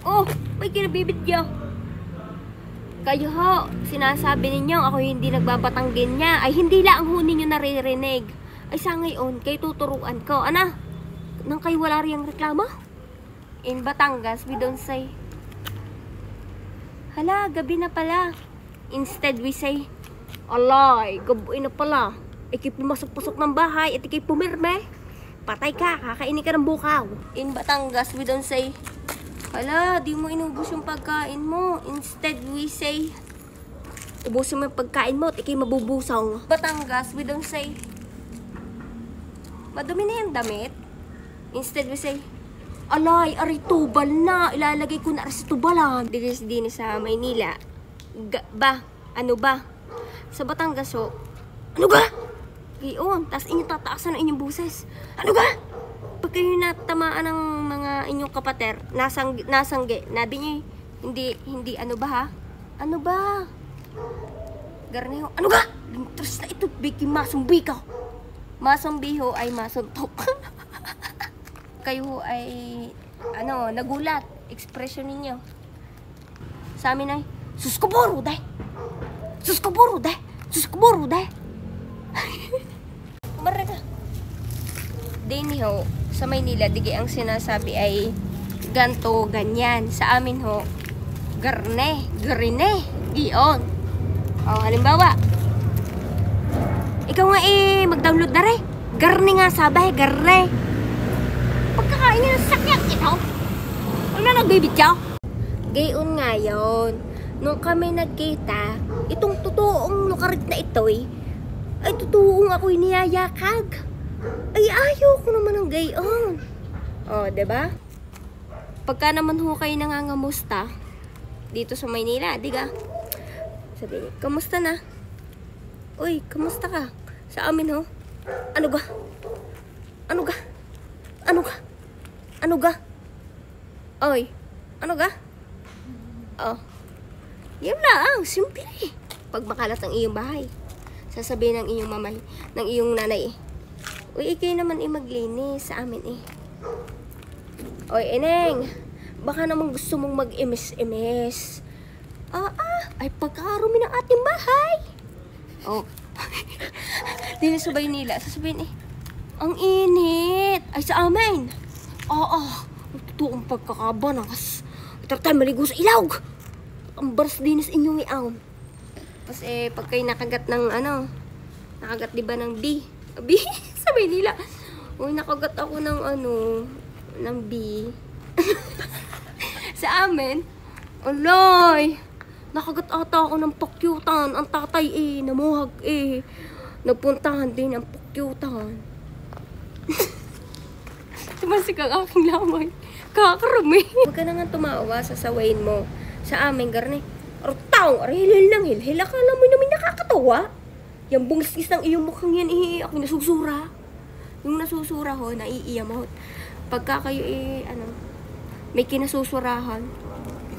Oh, may kinabibidyo. Kayo ho, sinasabi ninyo ako hindi nagbabatanggin niya. Ay hindi lang ho ninyo naririnig. Ay sa ngayon, kayo tuturuan ko. Ana? Nang kayo wala riyang reklamo? In Batangas, we don't say. Hala, gabi na pala. Instead, we say, alay, gabi na pala. Ikay pumasok-pasok ng bahay at ikay pumirme. Patay ka, kakainin ka ng bukaw. In Batangas, we don't say, hala, di mo inubos yung pagkain mo. Instead, we say, ubusin mo yung pagkain mo at ikay mabubusong. Batangas, we don't say, madumi na yung damit. Instead, we say, alay, ari tubal na. Ilalagay ko na ari sa tubalan. Din sa Maynila. Ano ba? Sa Batangas, so, ano ba? Gayon, tas inyo tataasan ang inyong buses. Ano ba? Pag kayo natamaan ng mga inyong kapater, nasangge, nadi nyo, hindi, ano ba ha? Ano ba? Garneho, ano ba? Terus na ito, biki masumbi ka. Masumbiho ay masuntok. Kayo ay, ano, nagulat. Expression ninyo. Sa amin ay, suskuburo, day! Suskuburo, day! Suskuburo, day! Marga. Dini ho, sa Maynila, digi ang sinasabi ay ganto, ganyan. Sa amin ho, garne, garine, giyon. O, halimbawa, ikaw nga mag-download na rin. Garne nga sabay, garne. Pagkakain niya ng sakyak ito. Ano nagbibidyaw? Gayon nga yun. Nung kami nagkita, itong totoong lukarit na ito ay totoong ako'y niyayakag. Ay ayaw ko naman ng gayon. O, diba? Pagka naman ho kayo nangangamusta dito sa Maynila, diga? Sabi, kamusta na? Uy, kamusta ka? Sa amin ho? Ano ga? Ano ga? Ano ga? Ano ga? Oy, ano ga? Oh. Yan lang, simple. Pag makalat ang iyong bahay, sasabihin ng iyong mamay, ng iyong nanay, uy, ikay naman maglinis sa amin Oy, Eneng, baka naman gusto mong mag-imis-imis. Ay pagkarumi ng ating bahay. Oh. Dito sa Maynila, sasabihin ang init. Ay sa amin. Totoong pagkakabanas. Ito tayo maligo sa ilawg. Ang baras dinis inyong iaon. Kasi pag kayo nakagat ng nakagat diba ng bee? Bee? Sa Maynila. Uy, nakagat ako ng ng bee. Sa amin, aloy, nakagat ata ako ng pakyutan. Ang tatay namuhag napuntahan din ang pakyutan. Tumasik ang aking lamay. Kakarami. Huwag ka na nga tumawa sa sawayin mo. Sa amin, garne. Arutaw, hilhil lang, hilhil. Akala mo naman nakakatawa. Yung bungsis ng iyong mukhang yan, ako nasusura. Yung nasusura ho, naiiyam ho. Pagka kayo may kinasusurahan,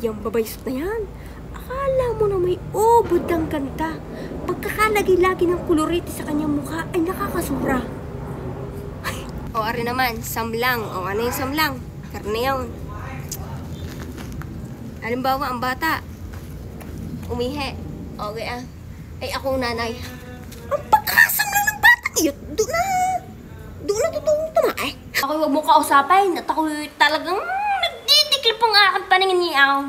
yung babaysot na yan. Akala mo na may ubod ang ganda. Pagkakalagi-lagi ng kolorete sa kanyang mukha, ay nakakasura. O, ari naman, samlang. O, ano yung samlang? Karne yun. Halimbawa, ang bata, umihi. Okay ay akong nanay. Ang pagkasamlang ng bata, doon na totoong tumae. Ako huwag mo kausapin. At ako talagang nagdidikli pong aking paningin niyaw.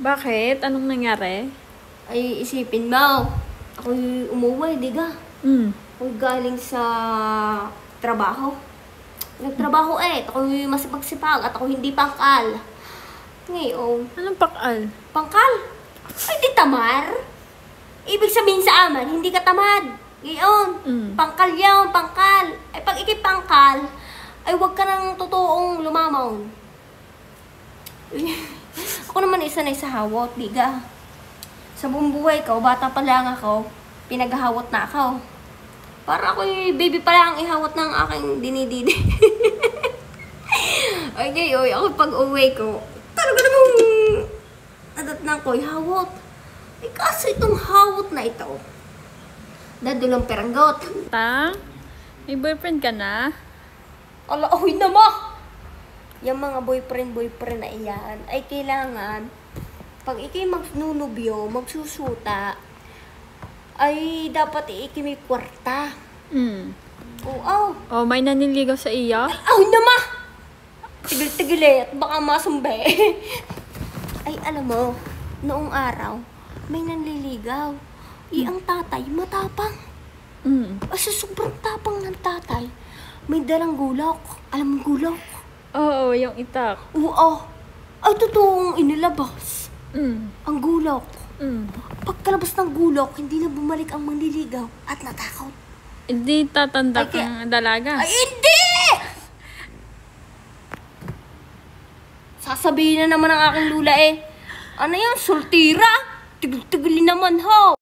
Bakit? Anong nangyari? Ay, isipin mo. Ako umuwi, diga. Ako galing sa trabaho. Nagtrabaho ako masipagsipag at ako hindi pangkal. Ngayon. Anong pakal? Pangkal? Ay, di tamar. Ibig sabihin sa amin, hindi ka tamad. Ngayon. Pangkal yan, pangkal. Ay, pag ikipangkal, ay huwag ka nang totoong lumamaw. Ako naman isa na sa hawot, biga. Sa buong buhay ko, bata pa lang ako, pinaghahawot na ako. Para ako baby pa lang ihawat ng aking dinididi. Okay, ako pag uwi ko, talaga namang adat na ko ihawat. Eh kasi itong hawat na ito, dadulang peranggot. Ta? May boyfriend ka na? Ala, ahoy na mo! yung mga boyfriend na iyan, ay kailangan, pag ikay magnunubyo, magsusuta, ay dapat ikay may kwarta. Oo. Oh, may naniligaw sa iyo? Ay naman! Tigil-tigil at baka masumbe. Ay, alam mo, noong araw, may nanliligaw. Ang tatay, matapang. Sa sobrang tapang ng tatay, may dalang gulok. Alam mo gulok? Oo, yung itak. Oo. Ay, totoong inilabas. Ang gulok. Pagkalabas ng gulok, hindi na bumalik ang manliligaw at natakot. Hindi tatanda kang dalaga. Ay, hindi! Sasabihin na naman ng aking lula eh. Ano yan? Sultira? Tigil-tigil naman ho.